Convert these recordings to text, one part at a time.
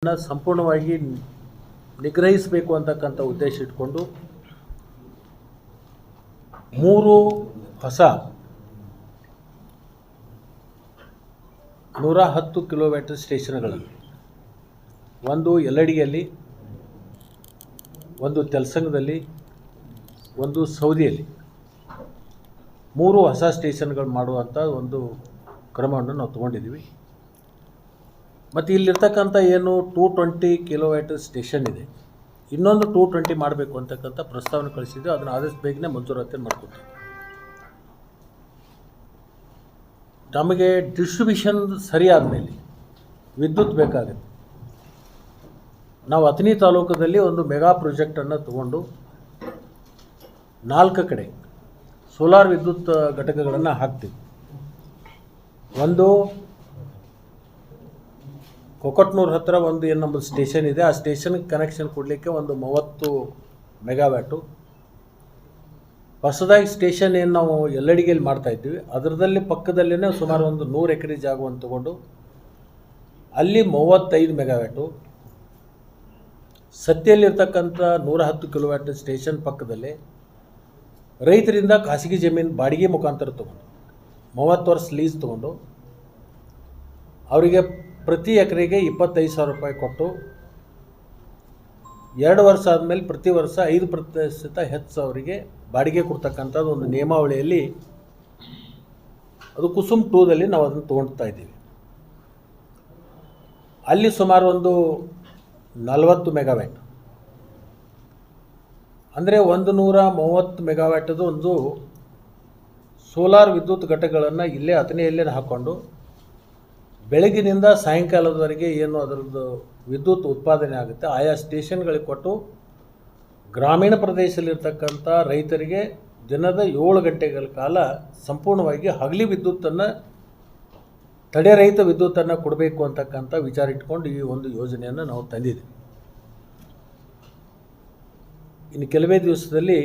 ಸಂಪೂರ್ಣವಾಗಿ ನಿಗ್ರಹಿಸಬೇಕು ಅಂತಕ್ಕಂಥ ಉದ್ದೇಶ ಇಟ್ಕೊಂಡು 3 ಹೊಸ 110 ಕಿಲೋಮೀಟರ್ ಸ್ಟೇಷನ್ಗಳಲ್ಲಿ, ಒಂದು ಯಲ್ಲಡಿಯಲ್ಲಿ, ಒಂದು ತೆಲಸಂಗದಲ್ಲಿ, ಒಂದು ಸೌದಿಯಲ್ಲಿ 3 ಹೊಸ ಸ್ಟೇಷನ್ಗಳು ಮಾಡುವಂಥ ಒಂದು ಕ್ರಮವನ್ನು ನಾವು ತಗೊಂಡಿದ್ದೀವಿ. ಮತ್ತು ಇಲ್ಲಿರ್ತಕ್ಕಂಥ ಏನು 220 ಕಿಲೋಮೀಟರ್ ಸ್ಟೇಷನ್ ಇದೆ, ಇನ್ನೊಂದು 220 ಮಾಡಬೇಕು ಅಂತಕ್ಕಂಥ ಪ್ರಸ್ತಾವನೆ ಕಳಿಸಿದ್ದು. ಅದನ್ನು ಆದಷ್ಟು ಬೇಗನೆ ಮಂಜೂರಾತಿ ಮಾಡ್ಕೊತೀವಿ. ನಮಗೆ ಡಿಸ್ಟ್ರಿಬ್ಯೂಷನ್ ಸರಿಯಾದ ಮೇಲೆ ವಿದ್ಯುತ್ ಬೇಕಾಗುತ್ತೆ. ನಾವು ಅಥಣಿ ತಾಲೂಕದಲ್ಲಿ ಒಂದು ಮೆಗಾ ಪ್ರಾಜೆಕ್ಟನ್ನು ತಗೊಂಡು 4 ಕಡೆ ಸೋಲಾರ್ ವಿದ್ಯುತ್ ಘಟಕಗಳನ್ನು ಹಾಕ್ತೀವಿ. ಒಂದು ಕೊಕಟ್ನೂರು ಹತ್ತಿರ ಒಂದು ಏನು ನಮ್ಮದು ಸ್ಟೇಷನ್ ಇದೆ, ಆ ಸ್ಟೇಷನ್ಗೆ ಕನೆಕ್ಷನ್ ಕೊಡಲಿಕ್ಕೆ ಒಂದು 30 ಮೆಗಾವ್ಯಾಟು. ಹೊಸದಾಗಿ ಸ್ಟೇಷನ್ ಏನು ನಾವು ಯಲ್ಲಡಿಗೆಯಲ್ಲಿ ಮಾಡ್ತಾಯಿದ್ದೀವಿ, ಅದರದಲ್ಲಿ ಪಕ್ಕದಲ್ಲೇ ಸುಮಾರು ಒಂದು 100 ಎಕರೆ ಜಾಗವನ್ನು ತಗೊಂಡು ಅಲ್ಲಿ 35 ಮೆಗಾವ್ಯಾಟು. ಸತ್ಯಲ್ಲಿರ್ತಕ್ಕಂಥ 110 ಕಿಲೋವ್ಯಾಟ್ ಸ್ಟೇಷನ್ ಪಕ್ಕದಲ್ಲೇ ರೈತರಿಂದ ಖಾಸಗಿ ಜಮೀನು ಬಾಡಿಗೆ ಮುಖಾಂತರ ತೊಗೊಂಡು 30 ವರ್ಷ ಲೀಸ್ ತೊಗೊಂಡು ಅವರಿಗೆ ಪ್ರತಿ ಎಕರೆಗೆ 25,000 ರೂಪಾಯಿ ಕೊಟ್ಟು 2 ವರ್ಷ ಆದಮೇಲೆ ಪ್ರತಿ ವರ್ಷ 5% ಹೆಚ್ಚು ಅವರಿಗೆ ಬಾಡಿಗೆ ಕೊಡ್ತಕ್ಕಂಥದ್ದು ಒಂದು ನಿಯಮಾವಳಿಯಲ್ಲಿ, ಅದು ಕುಸುಮ್ 2ದಲ್ಲಿ ನಾವು ಅದನ್ನು ತೊಗೊಳ್ತಾ ಇದ್ದೀವಿ. ಅಲ್ಲಿ ಸುಮಾರು ಒಂದು 40 ಮೆಗಾವ್ಯಾಟ್, ಅಂದರೆ 130 ಮೆಗಾವ್ಯಾಟದು ಒಂದು ಸೋಲಾರ್ ವಿದ್ಯುತ್ ಘಟಕಗಳನ್ನು ಇಲ್ಲೇ ಅಥಣಿಯಲ್ಲೇ ಹಾಕ್ಕೊಂಡು ಬೆಳಗಿನಿಂದ ಸಾಯಂಕಾಲದವರೆಗೆ ಏನು ಅದರದ್ದು ವಿದ್ಯುತ್ ಉತ್ಪಾದನೆ ಆಗುತ್ತೆ ಆಯಾ ಸ್ಟೇಷನ್ಗಳಿಗೆ ಕೊಟ್ಟು ಗ್ರಾಮೀಣ ಪ್ರದೇಶದಲ್ಲಿರ್ತಕ್ಕಂಥ ರೈತರಿಗೆ ದಿನದ 7 ಗಂಟೆಗಳ ಕಾಲ ಸಂಪೂರ್ಣವಾಗಿ ಹಗಲಿ ವಿದ್ಯುತ್ತನ್ನು, ತಡೆರಹಿತ ವಿದ್ಯುತ್ತನ್ನು ಕೊಡಬೇಕು ಅಂತಕ್ಕಂಥ ವಿಚಾರ ಇಟ್ಕೊಂಡು ಈ ಒಂದು ಯೋಜನೆಯನ್ನು ನಾವು ತಂದಿದ್ದೀವಿ. ಇನ್ನು ಕೆಲವೇ ದಿವಸದಲ್ಲಿ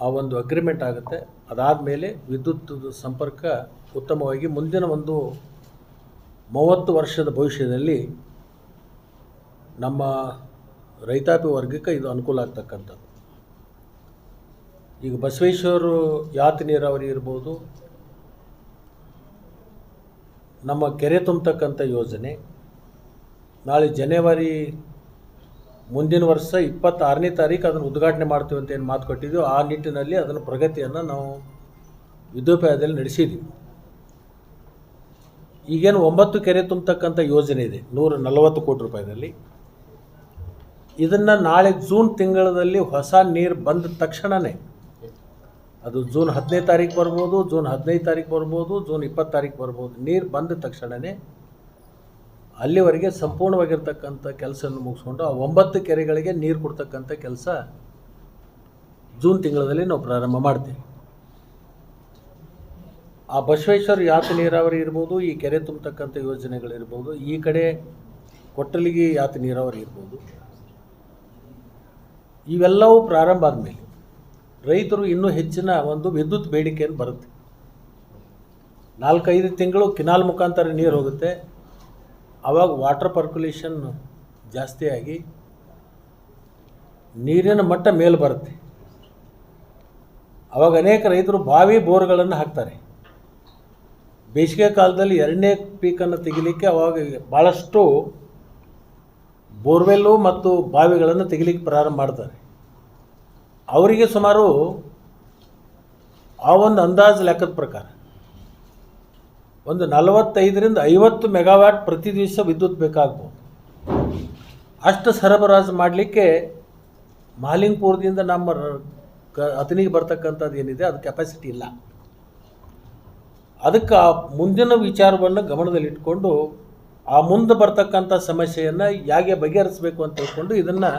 ಆ ಒಂದು ಅಗ್ರಿಮೆಂಟ್ ಆಗುತ್ತೆ. ಅದಾದಮೇಲೆ ವಿದ್ಯುತ್ ಸಂಪರ್ಕ ಉತ್ತಮವಾಗಿ ಮುಂದಿನ ಒಂದು 30 ವರ್ಷದ ಭವಿಷ್ಯದಲ್ಲಿ ನಮ್ಮ ರೈತಾಪಿ ವರ್ಗಕ್ಕೆ ಇದು ಅನುಕೂಲ ಆಗ್ತಕ್ಕಂಥದ್ದು. ಈಗ ಬಸವೇಶ್ವರ ಯಾತ್ ನೀರಾವರಿ ಇರ್ಬೋದು, ನಮ್ಮ ಕೆರೆ ತುಂಬತಕ್ಕಂಥ ಯೋಜನೆ ನಾಳೆ ಜನವರಿ ಮುಂದಿನ ವರ್ಷ 26ನೇ ತಾರೀಕು ಅದನ್ನು ಉದ್ಘಾಟನೆ ಮಾಡ್ತೀವಿ ಅಂತ ಏನು ಮಾತು ಕೊಟ್ಟಿದ್ದೀವಿ. ಆ ನಿಟ್ಟಿನಲ್ಲಿ ಅದನ್ನು ಪ್ರಗತಿಯನ್ನು ನಾವು ವಿದ್ಯೋಪಾಯದಲ್ಲಿ ನಡೆಸಿದ್ದೀವಿ. ಈಗೇನು 9 ಕೆರೆ ತುಂಬತಕ್ಕಂಥ ಯೋಜನೆ ಇದೆ 140 ಕೋಟಿ ರೂಪಾಯಿದಲ್ಲಿ. ಇದನ್ನು ನಾಳೆ ಜೂನ್ ತಿಂಗಳಲ್ಲಿ ಹೊಸ ನೀರು ಬಂದ ತಕ್ಷಣವೇ, ಅದು ಜೂನ್ 10ನೇ ತಾರೀಕು ಬರ್ಬೋದು, ಜೂನ್ 15 ತಾರೀಕು ಬರ್ಬೋದು, ಜೂನ್ 20 ತಾರೀಕು ಬರ್ಬೋದು, ನೀರು ಬಂದ ತಕ್ಷಣವೇ ಅಲ್ಲಿವರೆಗೆ ಸಂಪೂರ್ಣವಾಗಿರ್ತಕ್ಕಂಥ ಕೆಲಸವನ್ನು ಮುಗಿಸ್ಕೊಂಡು ಆ 9 ಕೆರೆಗಳಿಗೆ ನೀರು ಕೊಡ್ತಕ್ಕಂಥ ಕೆಲಸ ಜೂನ್ ತಿಂಗಳಲ್ಲಿ ನಾವು ಪ್ರಾರಂಭ ಮಾಡ್ತೀವಿ. ಆ ಬಸವೇಶ್ವರ ಯಾತ್ ನೀರಾವರಿ ಇರ್ಬೋದು, ಈ ಕೆರೆ ತುಂಬತಕ್ಕಂಥ ಯೋಜನೆಗಳಿರ್ಬೋದು, ಈ ಕಡೆ ಕೊಟ್ಟಲಿಗೆ ಯಾತ್ ನೀರಾವರಿ ಇರ್ಬೋದು, ಇವೆಲ್ಲವೂ ಪ್ರಾರಂಭ ಆದಮೇಲೆ ರೈತರು ಇನ್ನೂ ಹೆಚ್ಚಿನ ಒಂದು ವಿದ್ಯುತ್ ಬೇಡಿಕೆಯನ್ನು ಬರುತ್ತೆ. 4-5 ತಿಂಗಳು ಕಿನಾಲ್ ಮುಖಾಂತರ ನೀರು ಹೋಗುತ್ತೆ. ಆವಾಗ ವಾಟರ್ ಪರ್ಕ್ಯುಲೇಷನ್ ಜಾಸ್ತಿಯಾಗಿ ನೀರಿನ ಮಟ್ಟ ಮೇಲೆ ಬರುತ್ತೆ. ಆವಾಗ ಅನೇಕ ರೈತರು ಬಾವಿ ಬೋರ್ಗಳನ್ನು ಹಾಕ್ತಾರೆ. ಬೇಸಿಗೆ ಕಾಲದಲ್ಲಿ 2ನೇ ಪೀಕನ್ನು ತೆಗಿಲಿಕ್ಕೆ ಅವಾಗ ಭಾಳಷ್ಟು ಬೋರ್ವೆಲ್ಲು ಮತ್ತು ಬಾವಿಗಳನ್ನು ತೆಗಿಲಿಕ್ಕೆ ಪ್ರಾರಂಭ ಮಾಡ್ತಾರೆ. ಅವರಿಗೆ ಸುಮಾರು ಆ ಒಂದು ಅಂದಾಜು ಲೆಕ್ಕದ ಪ್ರಕಾರ ಒಂದು 45ರಿಂದ 50 ಮೆಗಾವ್ಯಾಟ್ ಪ್ರತಿ ದಿವಸ ವಿದ್ಯುತ್ ಬೇಕಾಗ್ಬೋದು. ಅಷ್ಟು ಸರಬರಾಜು ಮಾಡಲಿಕ್ಕೆ ಮಾಲಿಂಗ್ಪುರದಿಂದ ನಮ್ಮ ಅಥಣಿಗೆ ಬರ್ತಕ್ಕಂಥದ್ದು ಏನಿದೆ ಅದು ಕೆಪಾಸಿಟಿ ಇಲ್ಲ. ಅದಕ್ಕೆ ಆ ಮುಂದಿನ ವಿಚಾರವನ್ನು ಗಮನದಲ್ಲಿಟ್ಕೊಂಡು ಆ ಮುಂದೆ ಬರ್ತಕ್ಕಂಥ ಸಮಸ್ಯೆಯನ್ನು ಹೇಗೆ ಬಗೆಹರಿಸಬೇಕು ಅಂತ ಹೇಳ್ಕೊಂಡು ಇದನ್ನು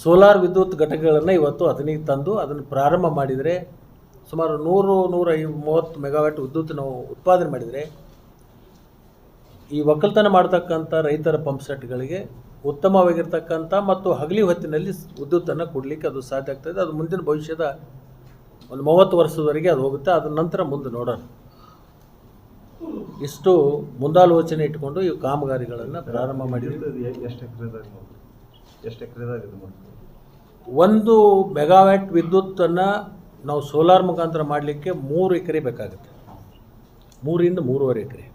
ಸೋಲಾರ್ ವಿದ್ಯುತ್ ಘಟಕಗಳನ್ನು ಇವತ್ತು ಅಥಣಿಗೆ ತಂದು ಅದನ್ನು ಪ್ರಾರಂಭ ಮಾಡಿದರೆ ಸುಮಾರು 100-130 ಮೆಗಾವ್ಯಾಟ್ ವಿದ್ಯುತ್ ನಾವು ಉತ್ಪಾದನೆ ಮಾಡಿದರೆ ಈ ಒಕ್ಕಲ್ತನ ಮಾಡ್ತಕ್ಕಂಥ ರೈತರ ಪಂಪ್ ಸೆಟ್ಗಳಿಗೆ ಉತ್ತಮವಾಗಿರ್ತಕ್ಕಂಥ ಮತ್ತು ಹಗಲಿ ಹೊತ್ತಿನಲ್ಲಿ ವಿದ್ಯುತ್ತನ್ನು ಕೊಡಲಿಕ್ಕೆ ಅದು ಸಾಧ್ಯ ಆಗ್ತದೆ. ಅದು ಮುಂದಿನ ಭವಿಷ್ಯದ ಒಂದು 30 ವರ್ಷದವರೆಗೆ ಅದು ಹೋಗುತ್ತೆ. ಅದರ ನಂತರ ಮುಂದೆ ನೋಡೋಣ. ಇಷ್ಟು ಮುಂದಾಲೋಚನೆ ಇಟ್ಕೊಂಡು ಈ ಕಾಮಗಾರಿಗಳನ್ನು ಪ್ರಾರಂಭ ಮಾಡಿದ್ವಿ. ಎಷ್ಟು ಎಕರೆದಾಗ ಇದು ಮಾಡ್ತೀವಿ? 1 ಮೆಗಾವ್ಯಾಟ್ ವಿದ್ಯುತ್ತನ್ನು ನಾವು ಸೋಲಾರ್ ಮುಖಾಂತರ ಮಾಡಲಿಕ್ಕೆ 3 ಎಕರೆ ಬೇಕಾಗುತ್ತೆ. 3 ಇಂದ 3.5 ಎಕರೆ.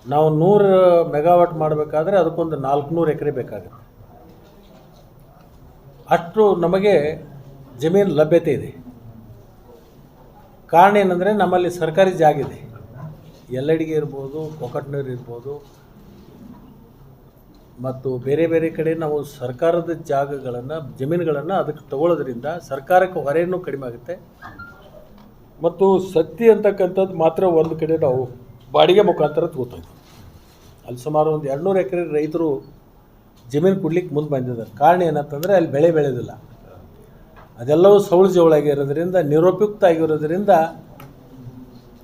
ನಾವು 100 ಮೆಗಾವಾಟ್ ಮಾಡಬೇಕಾದ್ರೆ ಅದಕ್ಕೊಂದು 400 ಎಕರೆ ಬೇಕಾಗುತ್ತೆ. ಅಷ್ಟು ನಮಗೆ ಜಮೀನು ಲಭ್ಯತೆ ಇದೆ. ಕಾರಣ ಏನಂದರೆ ನಮ್ಮಲ್ಲಿ ಸರ್ಕಾರಿ ಜಾಗ ಇದೆ. ಎಲ್ಲಡಿಗೆ ಇರ್ಬೋದು, ಕೊಕಟ್ನೂರು ಇರ್ಬೋದು, ಮತ್ತು ಬೇರೆ ಬೇರೆ ಕಡೆ ನಾವು ಸರ್ಕಾರದ ಜಾಗಗಳನ್ನು, ಜಮೀನುಗಳನ್ನು ಅದಕ್ಕೆ ತಗೊಳ್ಳೋದ್ರಿಂದ ಸರ್ಕಾರಕ್ಕೆ ಹೊರೆಯೂ ಕಡಿಮೆ ಆಗುತ್ತೆ. ಮತ್ತು ಸತ್ತಿ ಅಂತಕ್ಕಂಥದ್ದು ಮಾತ್ರ ಒಂದು ಕಡೆ ನಾವು ಬಾಡಿಗೆ ಮುಖಾಂತರ ತಗೋತೀವಿ. ಅಲ್ಲಿ ಸುಮಾರು ಒಂದು 200 ಎಕರೆ ರೈತರು ಜಮೀನು ಕೊಡ್ಲಿಕ್ಕೆ ಮುಂದೆ ಬಂದಿದ್ದಾರೆ. ಕಾರಣ ಏನಂತಂದರೆ ಅಲ್ಲಿ ಬೆಳೆ ಬೆಳೆಯೋದಿಲ್ಲ, ಅದೆಲ್ಲವೂ ಸೌಳು ಜವಳಾಗಿ ಇರೋದ್ರಿಂದ, ನಿರುಪಯುಕ್ತ ಆಗಿರೋದ್ರಿಂದ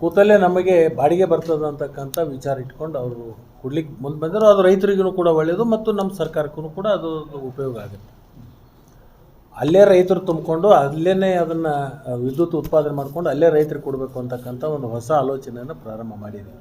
ಕೂತಲ್ಲೇ ನಮಗೆ ಬಾಡಿಗೆ ಬರ್ತದೆ ಅಂತಕ್ಕಂಥ ವಿಚಾರ ಇಟ್ಕೊಂಡು ಅವರು ಕೊಡ್ಲಿಕ್ಕೆ ಮುಂದೆ ಬಂದರು. ಅದು ರೈತರಿಗೂ ಕೂಡ ಒಳ್ಳೆಯದು ಮತ್ತು ನಮ್ಮ ಸರ್ಕಾರಕ್ಕೂ ಕೂಡ ಅದು ಉಪಯೋಗ ಆಗುತ್ತೆ. ಅಲ್ಲೇ ರೈತರು ತುಂಬಿಕೊಂಡು ಅಲ್ಲೇ ಅದನ್ನು ವಿದ್ಯುತ್ ಉತ್ಪಾದನೆ ಮಾಡಿಕೊಂಡು ಅಲ್ಲೇ ರೈತರಿಗೆ ಕೊಡಬೇಕು ಅಂತಕ್ಕಂಥ ಒಂದು ಹೊಸ ಆಲೋಚನೆಯನ್ನು ಪ್ರಾರಂಭ ಮಾಡಿದ್ದೀವಿ.